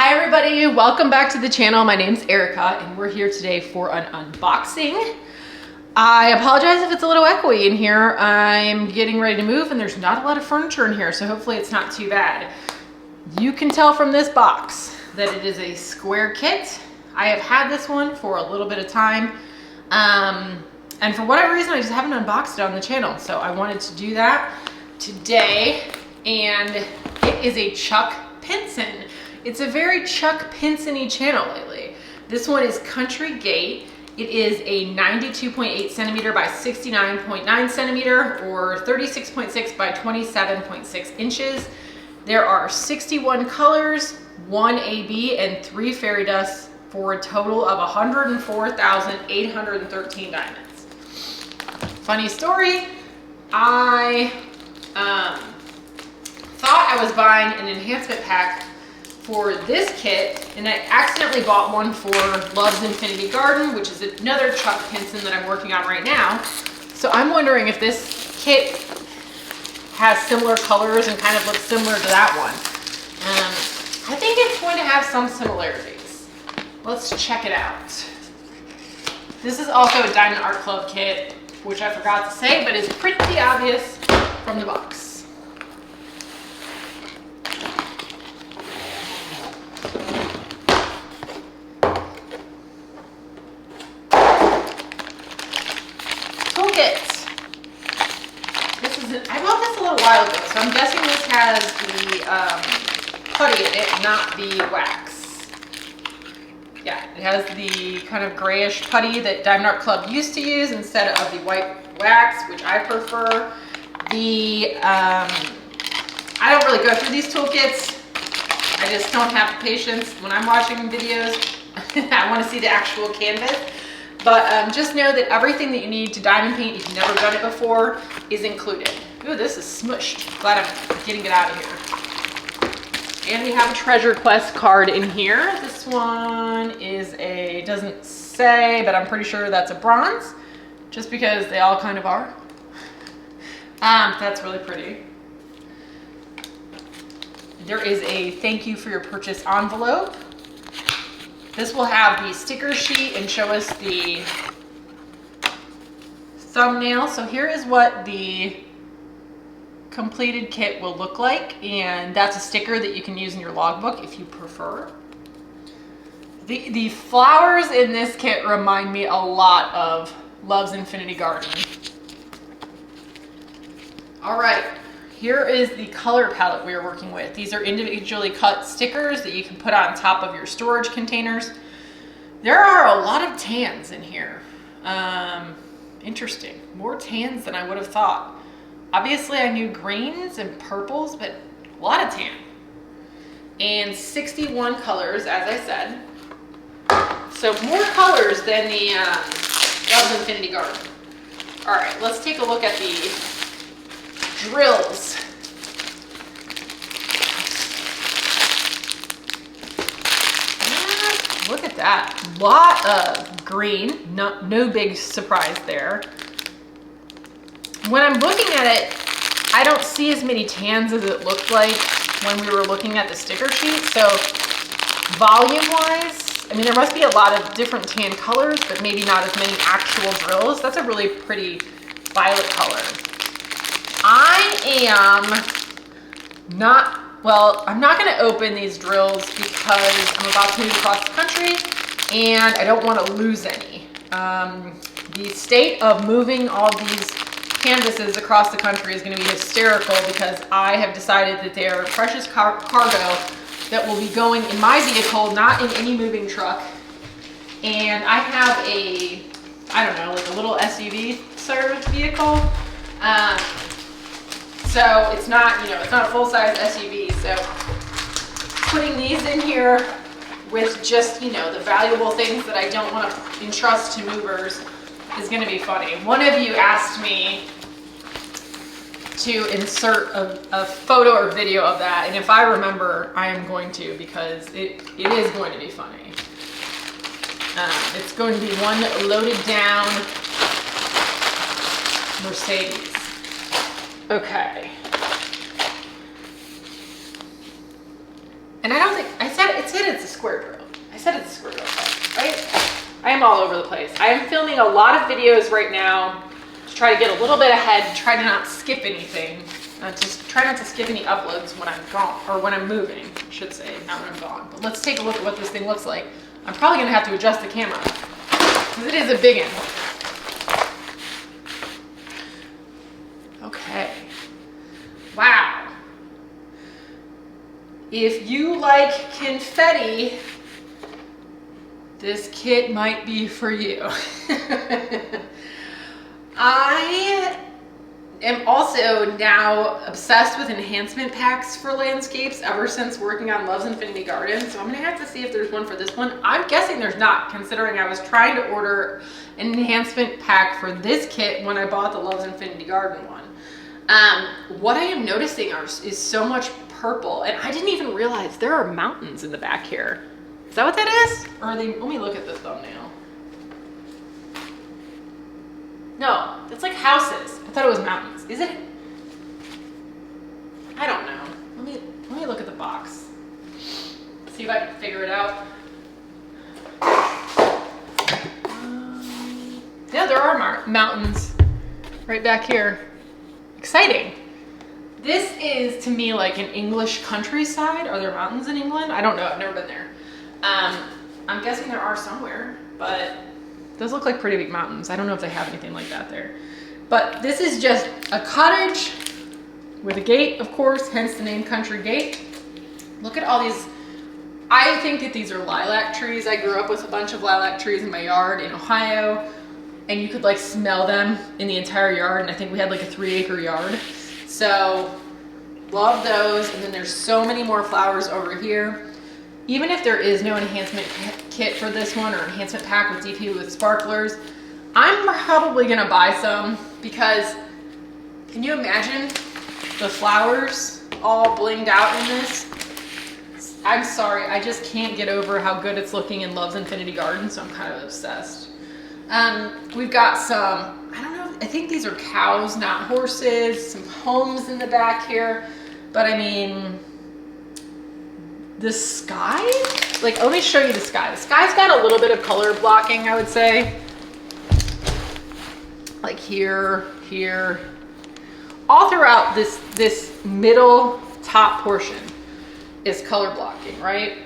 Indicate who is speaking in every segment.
Speaker 1: Hi everybody, welcome back to the channel. My name's Erica and we're here today for an unboxing. I apologize if it's a little echoey in here. I'm getting ready to move and there's not a lot of furniture in here, so hopefully it's not too bad. You can tell from this box that it is a square kit. I have had this one for a little bit of time, and for whatever reason I just haven't unboxed it on the channel, so I wanted to do that today. And it is a Chuck Pinson. It's a very Chuck Pinson-y channel lately. This one is Country Gate. It is a 92.8 centimeter by 69.9 centimeter, or 36.6 by 27.6 inches. There are 61 colors, 1 AB, and 3 fairy dusts for a total of 104,813 diamonds. Funny story, I thought I was buying an enhancement pack for this kit, and I accidentally bought one for Love's Infinity Garden, which is another Chuck Pinson that I'm working on right now. So I'm wondering if this kit has similar colors and kind of looks similar to that one. I think it's going to have some similarities. Let's check it out. This is also a Diamond Art Club kit, which I forgot to say, but is pretty obvious from the box. I bought this a little while ago, so I'm guessing this has the putty in it, not the wax. Yeah, it has the kind of grayish putty that Diamond Art Club used to use instead of the white wax, which I prefer. I don't really go through these toolkits. I just don't have the patience. When I'm watching videos, I want to see the actual canvas. But just know that everything that you need to diamond paint, if you've never done it before, is included. Ooh, this is smushed. Glad I'm getting it out of here. And we have a treasure quest card in here. This one is doesn't say, but I'm pretty sure that's a bronze, just because they all kind of are. That's really pretty. There is a thank you for your purchase envelope. This will have the sticker sheet and show us the thumbnail. So here is what the completed kit will look like, and that's a sticker that you can use in your logbook if you prefer. The flowers in this kit remind me a lot of Love's Infinity Garden. All right. Here is the color palette we are working with. These are individually cut stickers that you can put on top of your storage containers. There are a lot of tans in here. Interesting. More tans than I would have thought. Obviously I knew greens and purples, but a lot of tan. And 61 colors, as I said. So more colors than the Love's Infinity Garden. All right, let's take a look at the drills. Look at that. Lot of green. No big surprise there. When I'm looking at it, I don't see as many tans as it looked like when we were looking at the sticker sheet. So volume-wise, I mean, there must be a lot of different tan colors, but maybe not as many actual drills. That's a really pretty violet color. I'm not going to open these drills because I'm about to move across the country and I don't want to lose any. The state of moving all these canvases across the country is going to be hysterical because I have decided that they are precious cargo that will be going in my vehicle, not in any moving truck. And I have like a little SUV service vehicle. So it's not, it's not a full-size SUV. So putting these in here with just, the valuable things that I don't want to entrust to movers is going to be funny. One of you asked me to insert a photo or video of that, and if I remember, I am going to, because it is going to be funny. It's going to be one loaded down Mercedes. Okay. And I don't think, I said it's said it's a square drill. I said it's a square drill, right? I am all over the place. I am filming a lot of videos right now to try to get a little bit ahead, try to not skip anything. Try not to skip any uploads when I'm gone, or when I'm moving, I should say, not when I'm gone. But let's take a look at what this thing looks like. I'm probably gonna have to adjust the camera, because it is a big one. Okay. Wow. If you like confetti, this kit might be for you. I am also now obsessed with enhancement packs for landscapes ever since working on Love's Infinity Garden. So I'm gonna have to see if there's one for this one. I'm guessing there's not, considering I was trying to order an enhancement pack for this kit when I bought the Love's Infinity Garden one. What I am noticing is so much purple, and I didn't even realize there are mountains in the back here. Is that what that is? Or are they, let me look at the thumbnail. No, it's like houses. I thought it was mountains. Is it? I don't know. Let me look at the box. See if I can figure it out. Yeah, there are mountains right back here. Exciting. This is to me like an English countryside. Are there mountains in England? I don't know. I've never been there. I'm guessing there are somewhere, but those look like pretty big mountains. I don't know if they have anything like that there. But this is just a cottage with a gate, of course, hence the name Country Gate. Look at all these. I think that these are lilac trees. I grew up with a bunch of lilac trees in my yard in Ohio, and you could like smell them in the entire yard. And I think we had like a 3-acre yard. So love those. And then there's so many more flowers over here. Even if there is no enhancement kit for this one, or enhancement pack with DP with sparklers, I'm probably gonna buy some, because can you imagine the flowers all blinged out in this? I'm sorry, I just can't get over how good it's looking in Love's Infinity Garden, so I'm kind of obsessed. We've got some, I don't know, I think these are cows, not horses, some homes in the back here, but I mean, the sky? Like, let me show you the sky. The sky's got a little bit of color blocking, I would say. Like here, here. All throughout this middle top portion is color blocking, right?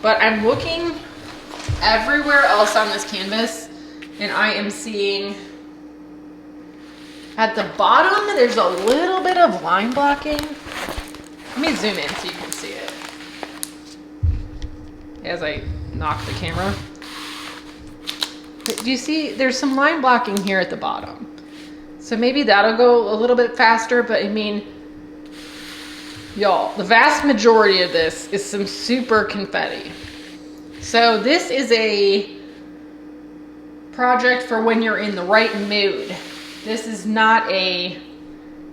Speaker 1: But I'm looking everywhere else on this canvas, and I am seeing at the bottom, there's a little bit of line blocking. Let me zoom in so you can see it as I knock the camera. Do you see there's some line blocking here at the bottom? So maybe that'll go a little bit faster, but I mean, y'all, the vast majority of this is some super confetti. So this is a project for when you're in the right mood. This is not a,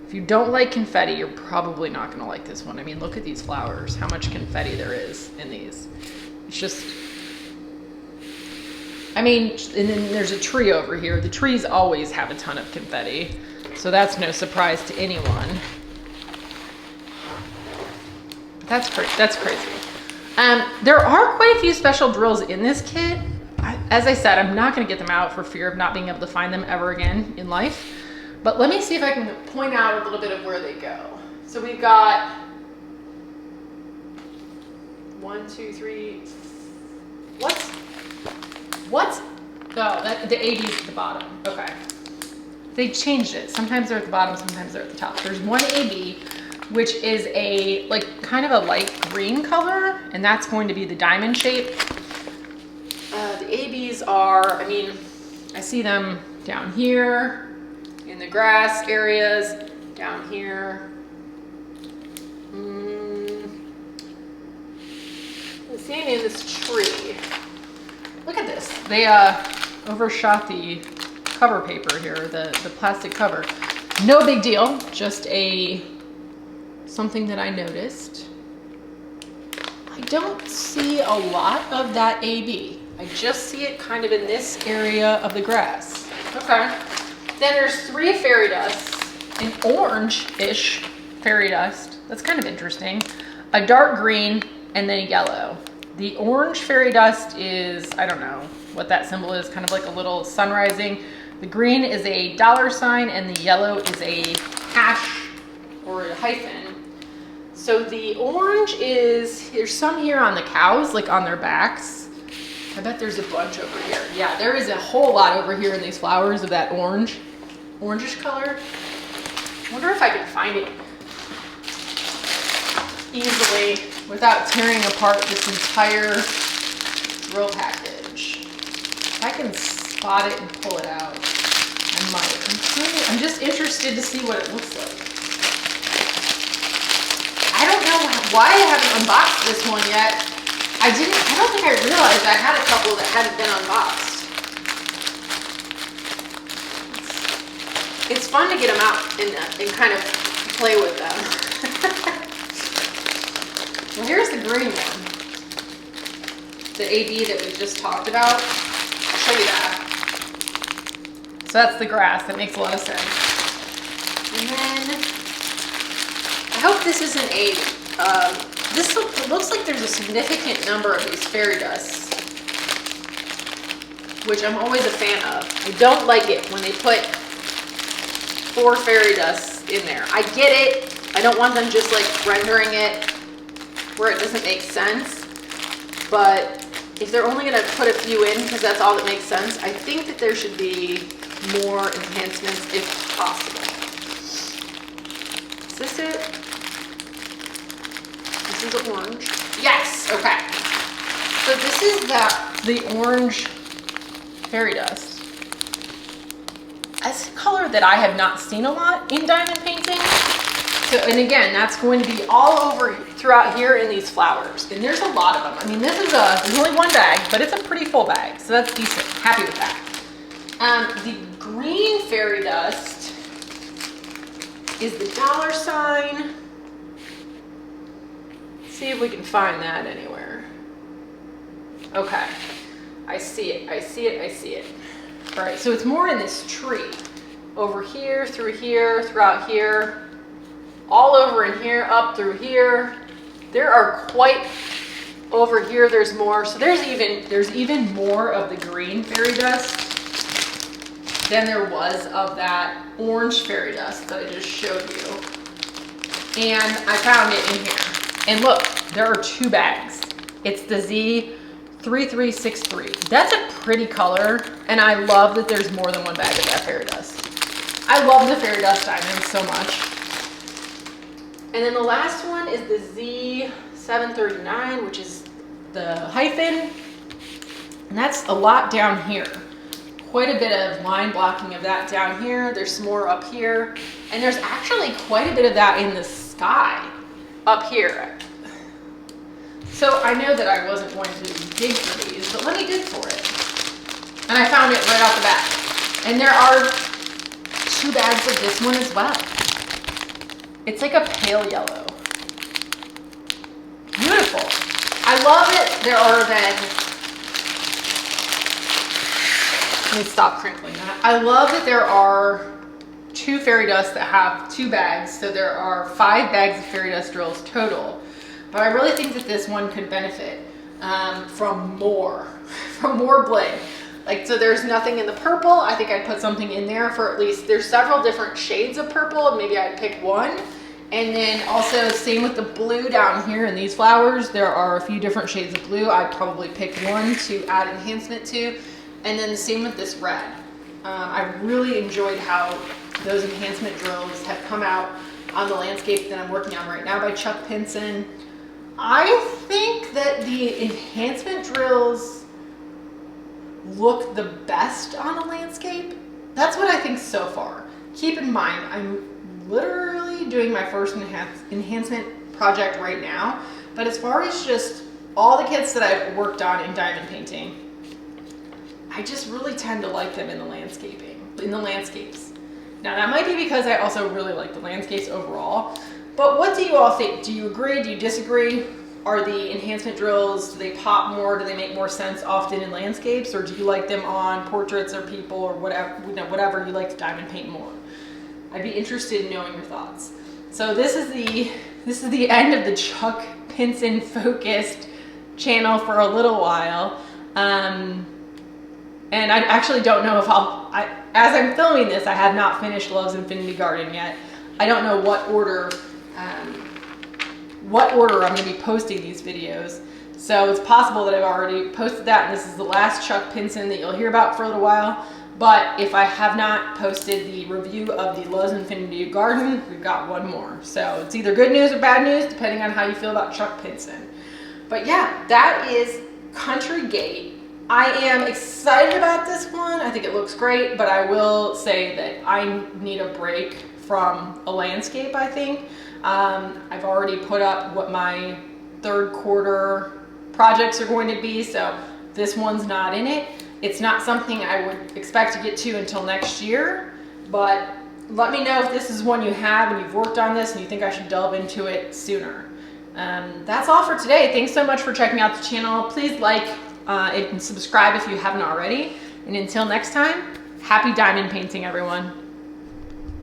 Speaker 1: if you don't like confetti, you're probably not gonna like this one. I mean, look at these flowers, how much confetti there is in these. It's just, I mean, and then there's a tree over here. The trees always have a ton of confetti, so that's no surprise to anyone. But that's crazy. There are quite a few special drills in this kit. As I said, I'm not gonna get them out for fear of not being able to find them ever again in life. But let me see if I can point out a little bit of where they go. So we've got 1, 2, 3. What's? Oh, the AB's at the bottom. Okay. They changed it. Sometimes they're at the bottom, sometimes they're at the top. There's one AB, which is a like kind of a light green color, and that's going to be the diamond shape. The ABs are, I mean, I see them down here in the grass areas, down here. The same in this tree. Look at this. They overshot the cover paper here, the plastic cover. No big deal, just something that I noticed. I don't see a lot of that AB. I just see it kind of in this area of the grass. Okay. Then there's 3 fairy dusts, an orange-ish fairy dust. That's kind of interesting. A dark green, and then a yellow. The orange fairy dust is, I don't know what that symbol is, kind of like a little sun rising. The green is a $sign and the yellow is a hash or a hyphen. So the orange is, there's some here on the cows, like on their backs. I bet there's a bunch over here. Yeah, there is a whole lot over here in these flowers of that orangish color. I wonder if I can find it easily without tearing apart this entire drill package. If I can spot it and pull it out, I might. I'm just interested to see what it looks like. I don't know why I haven't unboxed this one yet. I don't think I realized I had a couple that hadn't been unboxed. It's fun to get them out and kind of play with them. Well, here's the green one. The AB that we just talked about. I'll show you that. So that's the grass. That makes a lot of sense. And then, I hope this isn't it looks like there's a significant number of these fairy dusts, which I'm always a fan of. I don't like it when they put 4 fairy dusts in there. I get it. I don't want them just like rendering it where it doesn't make sense. But if they're only gonna put a few in because that's all that makes sense, I think that there should be more enhancements if possible. Is this it? This is the orange. Yes, okay. So this is the orange fairy dust. That's a color that I have not seen a lot in diamond painting. So, and again, that's going to be all over throughout here in these flowers. And there's a lot of them. I mean, there's only one bag, but it's a pretty full bag. So that's decent. Happy with that. The green fairy dust is the $sign. See if we can find that anywhere. Okay. I see it. I see it. I see it. All right. So it's more in this tree. Over here, through here, throughout here. All over in here, up through here. There are quite over here. There's more. So there's even more of the green fairy dust than there was of that orange fairy dust that I just showed you. And I found it in here. And look, there are 2 bags. It's the Z3363. That's a pretty color, and I love that there's more than one bag of that fairy dust. I love the fairy dust diamond so much. And then the last one is the Z739, which is the hyphen. And that's a lot down here. Quite a bit of line blocking of that down here. There's some more up here. And there's actually quite a bit of that in the sky up here. So I know that I wasn't going to dig for these, but let me dig for it. And I found it right off the bat. And there are 2 bags of this one as well. It's like a pale yellow. Beautiful. I love it. There are then, let me stop crinkling that. I love that there are 2 fairy dusts that have 2 bags. So there are 5 bags of fairy dust drills total. But I really think that this one could benefit from more bling. Like, so there's nothing in the purple. I think I'd put something in there for at least, there's several different shades of purple. Maybe I'd pick one. And then also same with the blue down here in these flowers. There are a few different shades of blue. I'd probably pick one to add enhancement to. And then the same with this red. I really enjoyed how those enhancement drills have come out on the landscape that I'm working on right now by Chuck Pinson. I think that the enhancement drills look the best on a landscape. That's what I think so far. Keep in mind, I'm literally doing my first enhancement project right now. But as far as just all the kits that I've worked on in diamond painting, I just really tend to like them in the landscapes. Now that might be because I also really like the landscapes overall. But what do you all think? Do you agree? Do you disagree? Are the enhancement drills, do they pop more? Do they make more sense often in landscapes? Or do you like them on portraits or people or whatever you like to diamond paint more? I'd be interested in knowing your thoughts. So this is the end of the Chuck Pinson focused channel for a little while. And I actually don't know if as I'm filming this, I have not finished Love's Infinity Garden yet. I don't know what order I'm going to be posting these videos. So it's possible that I've already posted that and this is the last Chuck Pinson that you'll hear about for a little while. But if I have not posted the review of the Love's Infinity Garden, we've got one more. So it's either good news or bad news, depending on how you feel about Chuck Pinson. But yeah, that is Country Gate. I am excited about this one. I think it looks great, but I will say that I need a break from a landscape, I think. I've already put up what my third quarter projects are going to be, so this one's not in it. It's not something I would expect to get to until next year, but let me know if this is one you have and you've worked on this and you think I should delve into it sooner. That's all for today. Thanks so much for checking out the channel. Please like and subscribe if you haven't already. And until next time, happy diamond painting, everyone.